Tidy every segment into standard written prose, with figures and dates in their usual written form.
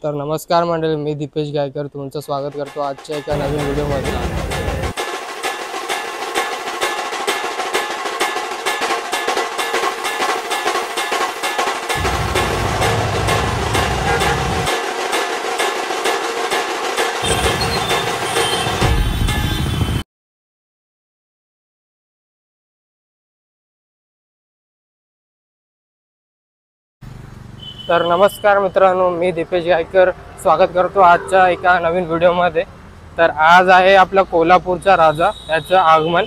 तर नमस्कार मंडळी, मी दीपेश गायकर तुमचं स्वागत करतो आजच्या एका नवीन व्हिडिओमध्ये। तर नमस्कार मित्रांनो, मी दीपेश गायकर स्वागत करतो आजच्या एका नवीन व्हिडिओमध्ये। तर आज आहे आपला कोल्हापूरचा राजा याचं आगमन।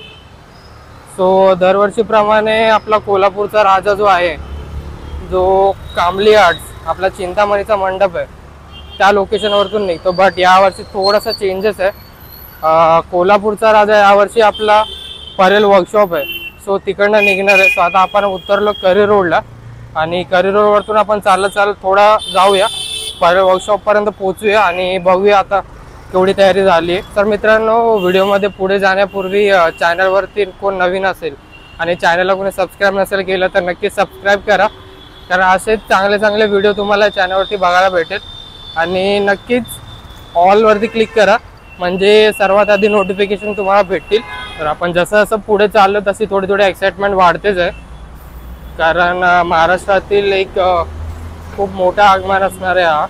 सो दरवर्षीप्रमाणे आपला कोल्हापूरचा राजा जो आहे, जो कामली आर्ट्स आपला चिंतामणीचा मंडप आहे त्या लोकेशनवरतून निघतो। बट यावर्षी थोडासा चेंजेस आहे। कोल्हापूरचा राजा यावर्षी आपला परेल वर्कशॉप आहे, सो तिकडनं निघणार आहे। सो आता आपण उतरलो करी रोडला आणि करी रोडवरतून आपण चालत थोडा जाऊया, परेल वर्कशॉपपर्यंत पोहोचूया आणि बघूया आता केवढी तयारी झाली आहे। तर मित्रांनो, व्हिडिओमध्ये पुढे जाण्यापूर्वी चॅनलवरती कोण नवीन असेल आणि चॅनलला कोणी सबस्क्राईब नसेल केलं तर नक्की सबस्क्राईब करा, कारण असेच चांगले चांगले व्हिडिओ तुम्हाला चॅनलवरती बघायला भेटेल। आणि नक्कीच ऑलवरती क्लिक करा, म्हणजे सर्वात आधी नोटिफिकेशन तुम्हाला भेटतील। तर आपण जसं जसं पुढे चाललो तशी थोडी एक्साइटमेंट वाढतेच आहे, कारण महाराष्ट्रातील एक खूप मोठा आगमन असणार आहे हा।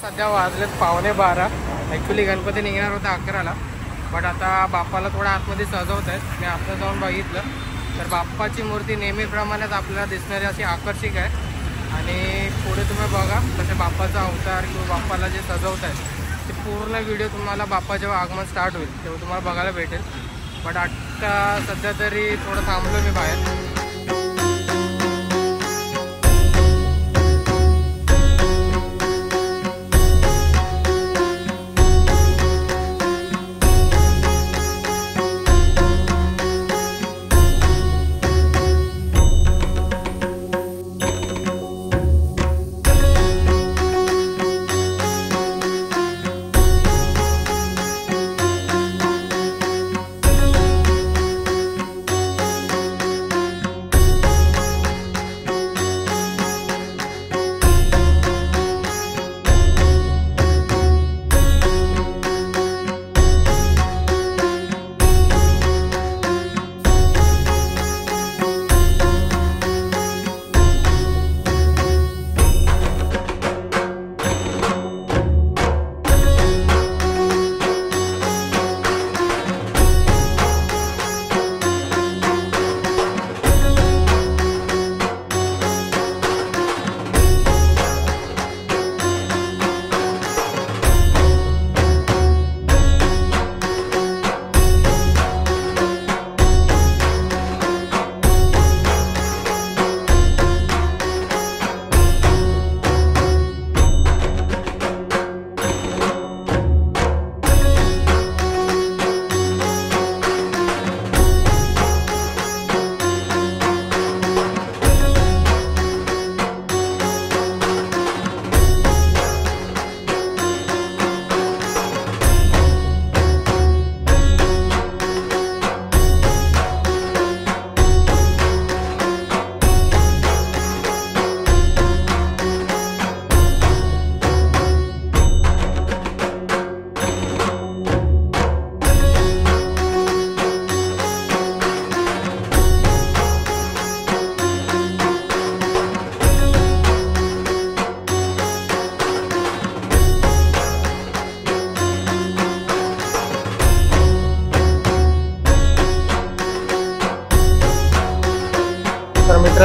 सध्या वाजलेत 11:15। ॲक्च्युली गणपती निघणार होता 11ला, बट आता बाप्पाला थोडा आतमध्ये सजवत आहेत। मी आता जाऊन बघितलं तर बाप्पाची मूर्ती नेहमीप्रमाणेच आपल्याला दिसणारी अशी आकर्षक आहे। आणि पुढे तुम्ही बघा तसे बाप्पाचा अवतार किंवा बाप्पाला जे सजवत आहेत ते पूर्ण व्हिडिओ तुम्हाला बाप्पा जेव्हा आगमन स्टार्ट होईल तेव्हा तुम्हाला बघायला भेटेल। बट आत्ता सध्या तरी थोडं थांबलो मी बाहेर।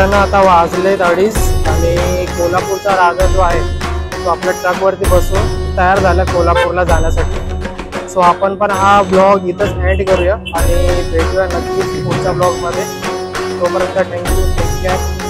मित्रांनो आता वाजलेत 2:30 आणि कोल्हापूरचा राजा जो आहे तो आपल्या ट्रकवरती बसून तयार झाला कोल्हापूरला जाण्यासाठी। सो आपण पण हा ब्लॉग इथंच एंड करूया आणि भेटूया नक्कीच पुढच्या ब्लॉगमध्ये। तोपर्यंत थँक्यू, टेक केअर।